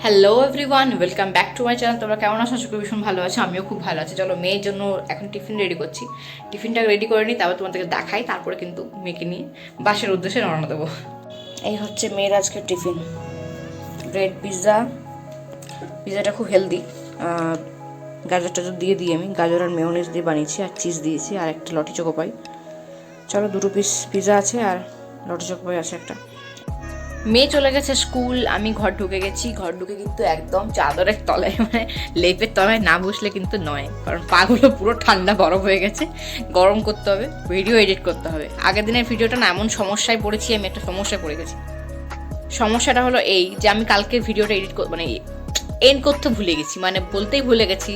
Hello everyone, welcome back to my channel. তোমরা কেমন আছো? আশা করি ভীষণ ভালো আছো। আমিও খুব ভালো আছি। চলো, মেয়ের জন্য এখন টিফিন রেডি করছি। টিফিনটা রেডি করে নিই, তারপর তোমাদেরকে দেখাই, তারপরে কিন্তু মেয়েকে নিয়ে বাসের উদ্দেশ্যে রওনা দেবো। এই হচ্ছে মেয়ের আজকের টিফিন। Bread pizza. পিৎজাটা খুব হেলদি। গাজর টাজর দিয়ে আমি গাজর আর মেয়োনিজ দিয়ে বানিয়েছি, আর চিজ দিয়েছি, আর একটা লটি চোকো পাই। চলো, 2 পিস পিৎজা আছে আর লটি চোকো পাই আছে একটা। মেয়ে চলে গেছে স্কুল, আমি ঘর ঢুকে গেছি। ঘর ঢুকে কিন্তু একদম চাদরের তলায়, মানে লেপের তলায় না বসলে কিন্তু নয়, কারণ পাগুলো পুরো ঠান্ডা বরফ হয়ে গেছে। গরম করতে হবে, ভিডিও এডিট করতে হবে। আগের দিনের ভিডিওটা না, এমন সমস্যায় পড়েছি আমি, একটা সমস্যায় পড়ে গেছি। সমস্যাটা হলো এই যে আমি কালকে ভিডিওটা মানে এন্ড করতে ভুলে গেছি, মানে বলতেই ভুলে গেছি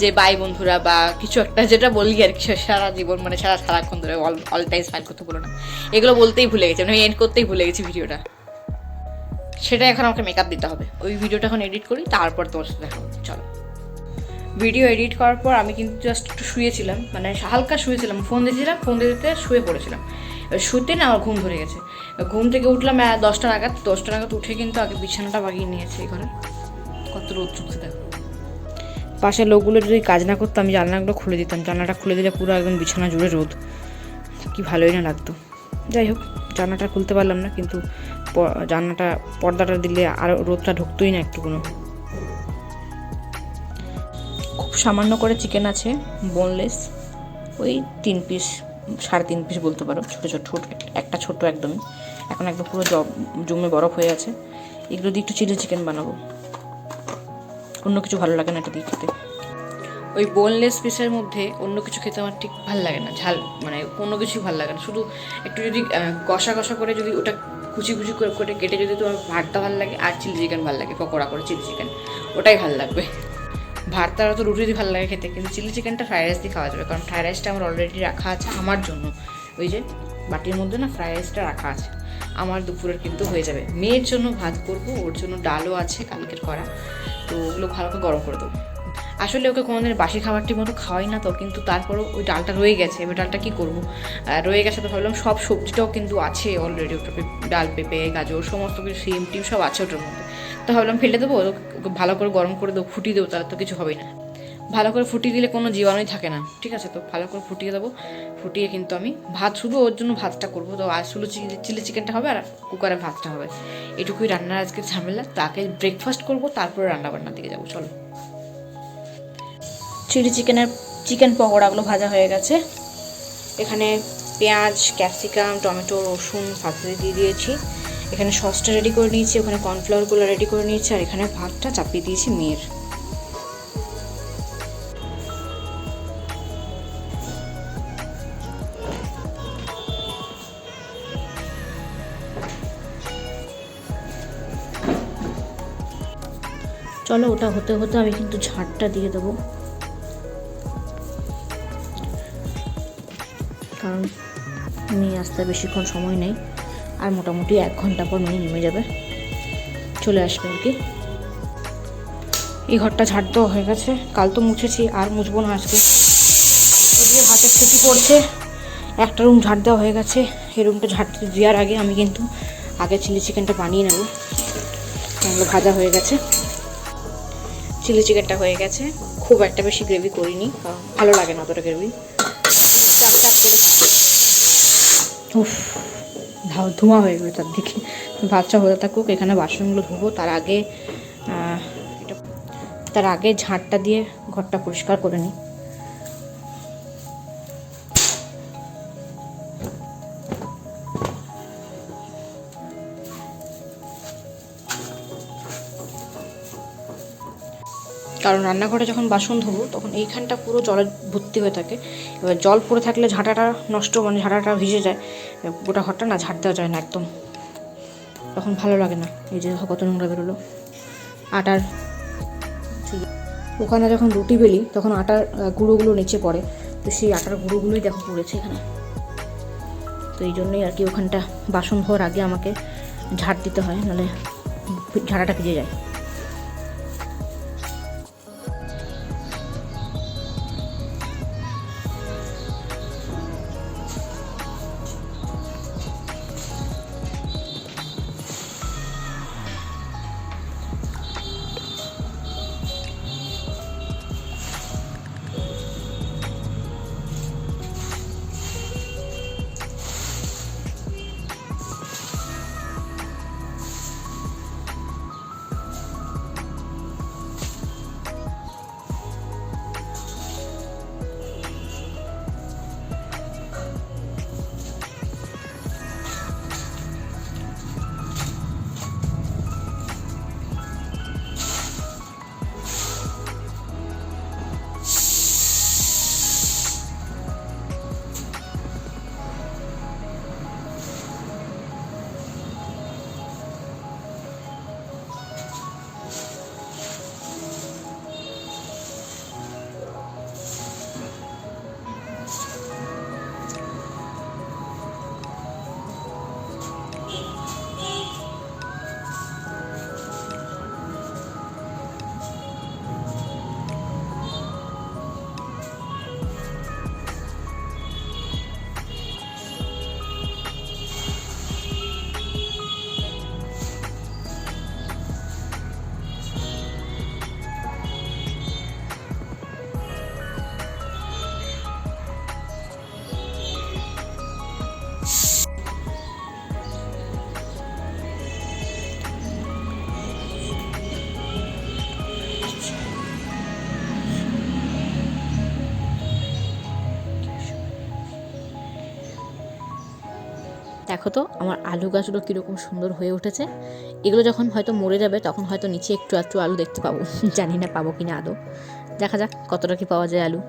যে বাই বন্ধুরা বা কিছু একটা, যেটা বলি আর কি সারা জীবন, মানে সারাক্ষণ ধরে অল টাইম স্মাইল করতে বলো না, এগুলো বলতেই ভুলে গেছি, মানে এন্ড করতেই ভুলে গেছি ভিডিওটা। সেটা এখন আমাকে মেকআপ দিতে হবে। ওই ভিডিওটা এখন এডিট করি, তারপর তোমার সাথে দেখা হচ্ছে। চলো, ভিডিও এডিট করার পর আমি কিন্তু জাস্ট একটু শুয়েছিলাম, মানে হালকা শুয়েছিলাম, ফোন দিয়েছিলাম, ফোন দিতে শুয়ে পড়েছিলাম। শুতে না আমার ঘুম ধরে গেছে। ঘুম থেকে উঠলাম 10টা নাগাদ উঠে কিন্তু আগে বিছানাটা বাগিয়ে নিয়েছে। এই ঘরে কত রোদ চুকছে দেখো। পাশের লোকগুলো যদি কাজ না করতো, আমি জানলাগুলো খুলে দিতাম। জানলাটা খুলে দিলে পুরো একদম বিছানা জুড়ে রোদ, কি ভালোই না লাগতো। যাই হোক, জানলাটা খুলতে পারলাম না, কিন্তু জানলাটা পর্দাটা দিলে আরও রোদটা ঢুকতোই না একটুকুনো। খুব সামান্য করে চিকেন আছে, বোনলেস, ওই 3 পিস, 3.5 পিস বলতে পারো, ছোটো একটা ছোট্ট একদমই। এখন একদম পুরো জমে বরফ হয়ে আছে। এগুলো দিয়ে একটু চিলি চিকেন বানাবো। অন্য কিছু ভালো লাগে না এটা দিয়ে খেতে। ওই বোনলেস পিসের মধ্যে অন্য কিছু খেতে আমার ঠিক ভালো লাগে না, ঝাল, মানে কোনো কিছুই ভালো লাগে না। শুধু একটু যদি কষা করে যদি ওটা কুচি করে কেটে যদি তোমার ভাতটা ভালো লাগে, আর চিলি চিকেন ভালো লাগে, পকোড়া করে চিলি চিকেন, ওটাই ভালো লাগবে। ভাতটা তো রুটি দিয়ে ভালো লাগে খেতে, কিন্তু চিলি চিকেনটা ফ্রাইড রাইস দিয়ে খাওয়া যাবে, কারণ ফ্রাইড রাইসটা আমার অলরেডি রাখা আছে আমার জন্য। ওই যে বাটির মধ্যে না ফ্রাইড রাইসটা রাখা আছে, আমার দুপুরের কিন্তু হয়ে যাবে। মেয়ের জন্য ভাত করব, ওর জন্য ডালও আছে কালকের করা, তো ওগুলো ভালো করে গরম করে দেবো। আসলে ওকে কোনোদিন বাসি খাবারটির মতো খাওয়াই না তো, কিন্তু তারপরেও ওই ডালটা রয়ে গেছে। এবার ডালটা কী করবো, রয়ে গেছে তো ভাবলাম সব সবজিটাও কিন্তু আছে অলরেডি, ওটা ডাল, পেঁপে, গাজর, সমস্ত কিছু, সিম টিম সব আছে ওটার মধ্যে। তো ভাবলাম ফেলে দেবো, ওকে ভালো করে গরম করে দেবো, ফুটিয়ে দেবো, তাহলে তো কিছু হবেই না। ভালো করে ফুটিয়ে দিলে কোনো জীবাণুই থাকে না, ঠিক আছে? তো ভালো করে ফুটিয়ে দেবো। ফুটিয়ে কিন্তু আমি ভাত, শুধু ওর জন্য ভাতটা করবো। তো আজ শুধু চিলি চিকেনটা হবে আর কুকারে ভাতটা হবে, এটুকুই রান্নার আজকে ঝামেলা। তাকে ব্রেকফাস্ট করবো, তারপরে রান্নাবান্নার দিকে যাবো। চলো, চিকেন পকোড়াগুলো ভাজা হয়ে গেছে। এখানে পেঁয়াজ, ক্যাপসিকাম, টমেটো, রসুন ভাজতে দিয়ে দিয়েছি। এখানে সসটা রেডি করে নিয়েছি, ওখানে কর্নফ্লাওয়ারগুলো রেডি করে নিয়েছি, আর এখানে ভাতটা চাপিয়ে দিয়েছি মেয়ের। চলো, ওটা হতে হতে আমি কিন্তু ঝাঁটটা দিয়ে দেবো, কারণ মেয়ে আসতে বেশিক্ষণ সময় নেই, আর মোটামুটি 1 ঘন্টা পর মেয়ে নেমে যাবে, চলে আসবে আর কি। এই ঘরটা ঝাড় দেওয়া হয়ে গেছে, কাল তো মুছেছি, আর মুছবো না আজকে। এদিকে হাতের ছুটি পড়ছে, একটা রুম ঝাড় দেওয়া হয়ে গেছে। এই রুমটা ঝাড়তে দেওয়ার আগে আমি কিন্তু আগে চিলি চিকেনটা বানিয়ে নেব। এগুলো ভাজা হয়ে গেছে, চিলি চিকেনটা হয়ে গেছে। খুব একটা বেশি গ্রেভি করিনি, কারণ ভালো লাগে না অতটা গ্রেভি। চাপ চাপ করে উফ, ধোঁয়া হয়ে গেলো চারদিকে। ভাতটা হতে থাকুক, এখানে বাসনগুলো ধোবো। তার আগে ঝাঁটটা দিয়ে ঘরটা পরিষ্কার করে নিই। কারণ রান্নাঘরে যখন বাসন ধোবো, তখন এইখানটা পুরো জলে ভর্তি হয়ে থাকে। এবার জল পড়ে থাকলে ঝাঁটাটা নষ্ট, মানে ঝাঁটাটা ভিজে যায়, গোটা ঘরটা না ঝাড় দেওয়া যায় না একদম, তখন ভালো লাগে না। এই যে কত নোংরা বেরোলো। আটার ওখানে যখন রুটি বেলি, তখন আটার গুঁড়োগুলো নিচে পড়ে, তো সেই আটার গুঁড়োগুলোই দেখো পড়েছে এখানে। তো এই জন্যই আর কি ওখানটা বাসন ধোয়ার আগে আমাকে ঝাড় দিতে হয়, নাহলে ঝাঁটাটা ভিজে যায়। দেখো তো আমার আলু গাছগুলো কীরকম সুন্দর হয়ে উঠেছে। এগুলো যখন হয়তো মরে যাবে তখন হয়তো নিচে একটু একটু আলু দেখতে পাবো, জানি না পাবো কিনা আদৌ, দেখা যাক কতটা কি পাওয়া যায় আলু।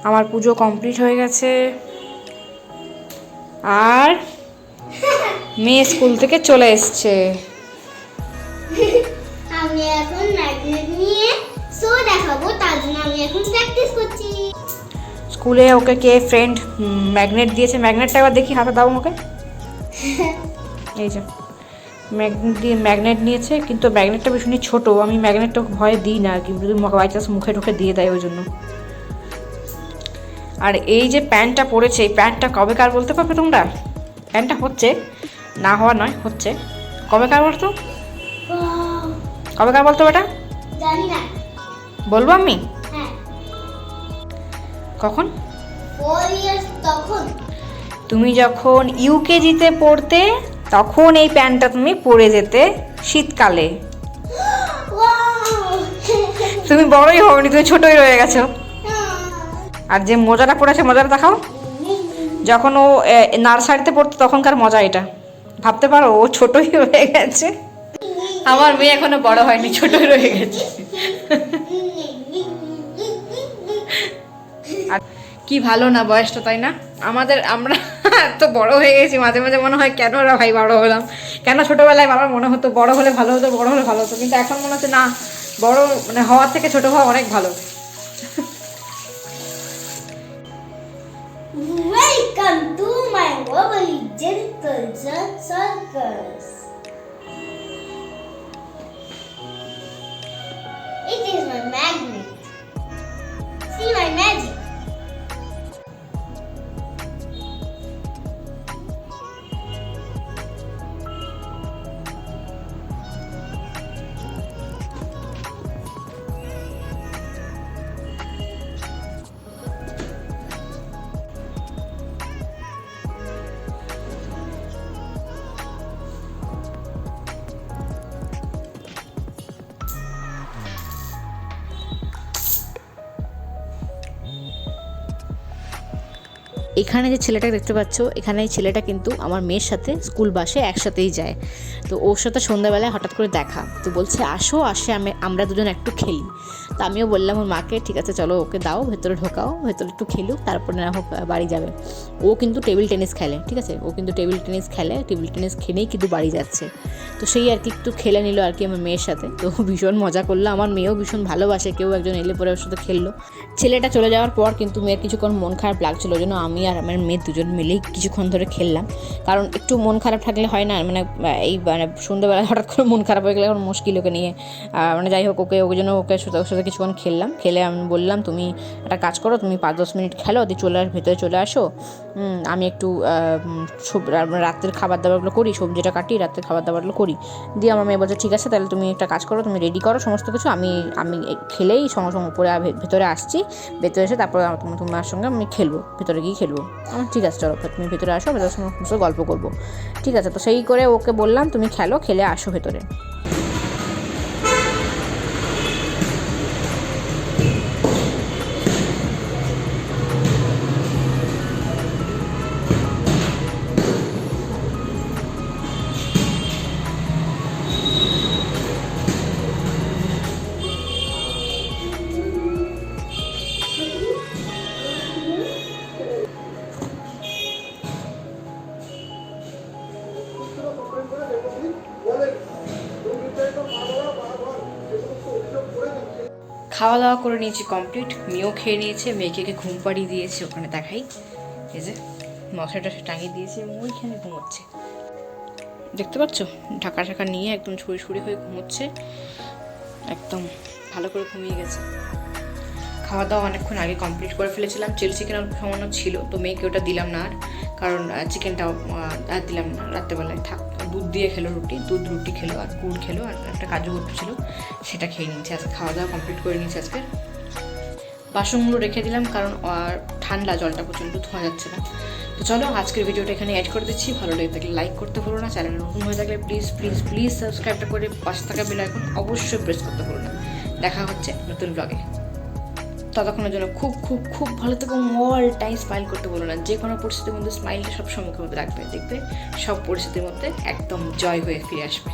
আমার পুজো কমপ্লিট হয়ে গেছে, আর মেয়ে স্কুল থেকে চলে এসছে। আমি এখন ম্যাগনেট নিয়ে শো দেখাবো, তার জন্য আমি এখন প্র্যাকটিস করছি। স্কুলে ওকে কে ফ্রেন্ড ম্যাগনেট দিয়েছে, ম্যাগনেটটা এবার দেখি হাতে দাও ওকে। এই যে ম্যাগনেট নিয়েছে, কিন্তু ম্যাগনেটটা ভীষণই ছোট, আমি ম্যাগনেটটা ভয়ে দিই না আর কি, যদি বাই চান্স মুখে ঢুকে দিয়ে দেয় ওই জন্য। আর এই যে প্যান্টটা পরেছে, এই প্যান্টটা কবেকার বলতে পারবে তোমরা? প্যান্টটা হচ্ছে, না হওয়া নয়, হচ্ছে কবেকার বলতো, কবেকার বলতো বেটা? জানি না। বলবো আমি? হ্যাঁ। কখন? 4 ইয়ার্স তখন। তুমি যখন ইউকেজিতে পড়তে তখন এই প্যান্টটা তুমি পরে যেতে শীতকালে। তুমি বড়ই হওনি, তুমি ছোটই রয়ে গেছো। আর যে মোজাটা পড়েছে, মোজাটা দেখাও। যখন ও নার্সারিতে পড়তো তখনকার মজা এটা, ভাবতে পারো ও ছোটই রয়ে গেছে। আমার মেয়ে এখনো বড় হয়নি, ছোটই রয়ে গেছে। আর কি ভালো না বয়সটা, তাই না? আমরা এত বড় হয়ে গেছি, মাঝে মাঝে মনে হয় কেন ওরা ভাই বড় হলাম, কেন ছোটবেলায় বাবার মনে হতো বড় হলে ভালো হতো, বড় হলে ভালো হতো, কিন্তু এখন মনে হচ্ছে না, বড় মানে হওয়ার থেকে ছোট হওয়া অনেক ভালো। Welcome to my wobbly gentle circus. It is my magnet. See my magic. এখানে যে ছেলেটাকে দেখতে পাচ্ছ, এখানে এই ছেলেটা কিন্তু আমার মেয়ের সাথে স্কুল বাসে একসাথেই যায়। তো ওর সাথে সন্ধ্যাবেলায় হঠাৎ করে দেখা, তো বলছে আসো, আমরা দুজন একটু খেলি। তো আমিও বললাম ওর মাকে, ঠিক আছে চলো ওকে দাও, ভেতরে ঢোকাও, ভেতরে একটু খেলুক, তারপরে না হোক বাড়ি যাবে। ও কিন্তু টেবিল টেনিস খেলে, ঠিক আছে, ও কিন্তু টেবিল টেনিস খেলেই কিন্তু বাড়ি যাচ্ছে। তো সেই আর কি একটু খেলে নিল আর কি আমার মেয়ের সাথে, তো ভীষণ মজা করলো। আমার মেয়েও ভীষণ ভালোবাসে, কেউ একজন এলে পরে ওর সাথে খেললো। ছেলেটা চলে যাওয়ার পর কিন্তু মেয়ের কিছুক্ষণ মন খারাপ লাগছিলো, ওই জন্য আমি আর আমার মেয়ে দুজন মিলেই কিছুক্ষণ ধরে খেললাম। কারণ একটু মন খারাপ থাকলে হয় না, এই সন্ধ্যাবেলা হঠাৎ করে মন খারাপ হয়ে গেলে এখন মুশকিল ওকে নিয়ে। যাই হোক ওই জন্য ওর সাথে কিছুক্ষণ খেললাম। খেলে আমি বললাম তুমি একটা কাজ করো, তুমি 5-10 মিনিট খেলো, দিয়ে ভেতরে চলে আসো, আমি একটু রাত্রের খাবার দাবারগুলো করি, সবজিটা কাটি, রাত্রের খাবার দাবারগুলো করি। দিয়ে আমার মেয়ে বলছে ঠিক আছে তাহলে তুমি একটা কাজ করো, তুমি রেডি করো সমস্ত কিছু, আমি খেলেই সঙ্গে সঙ্গে উপরে ভেতরে আসছি, ভেতরে এসে তারপরে তোমার সঙ্গে আমি খেলবো, ভেতরে গিয়ে খেলবো। আমার ঠিক আছে চলো তুমি ভেতরে আসো, ভেতরে সমস্ত গল্প করবো। ঠিক আছে, তো সেই করে ওকে বললাম তুমি খেলে আসো ভেতরে। খাওয়া দাওয়া করে নিয়েছি কমপ্লিট, মেয়েও খেয়ে নিয়েছে, মেয়েকে ঘুম পাড়িয়ে দিয়েছে, ওখানে দেখাই এই যে মশাটা টাঙিয়ে দিয়েছে এবং ওইখানে ঘুমোচ্ছে, দেখতে পাচ্ছ, ঢাকা নিয়ে একদম ছুরি হয়ে ঘুমোচ্ছে, একদম ভালো করে ঘুমিয়ে গেছে। খাওয়া দাওয়া অনেকক্ষণ আগে কমপ্লিট করে ফেলেছিলাম, চিলি চিকেন অল্প সামান্য ছিল, তো মেয়েকে ওটা দিলাম না আর, কারণ চিকেনটাও আর দিলাম না, রাত্রেবেলায় থাক, দুধ দিয়ে খেলো, রুটি খেলো আর গুড় খেলো, আর একটা কাজু বরফি ছিল সেটা খেয়ে নিয়েছি। আজকে খাওয়া দাওয়া কমপ্লিট করে নিয়েছি। আজকে বাসনগুলো রেখে দিলাম, কারণ আর ঠান্ডা, জলটা প্রচণ্ড ধোয়া যাচ্ছে না। তো চলো আজকের ভিডিওটা এখানে অ্যাড করে দিচ্ছি, ভালো লেগে থাকলে লাইক করতে ভুলো না, চ্যানেল নতুন হয়ে থাকলে প্লিজ সাবস্ক্রাইবটা করে পাশে থাকা বেল আইকন অবশ্যই প্রেস করতে ভুলো না। দেখা হচ্ছে নতুন ব্লগে। ততক্ষণের জন্য খুব খুব খুব ভালো থেকো, অল টাইম স্মাইল করতে বলো না, যে কোনো পরিস্থিতির মধ্যে স্মাইলটা সবসময় মুখের মধ্যে রাখবে, দেখবে সব পরিস্থিতির মধ্যে একদম জয় হয়ে ফিরে আসবে।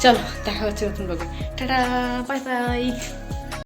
চলো দেখা হচ্ছে নতুন ব্লগে, টাটা, বাই বাই।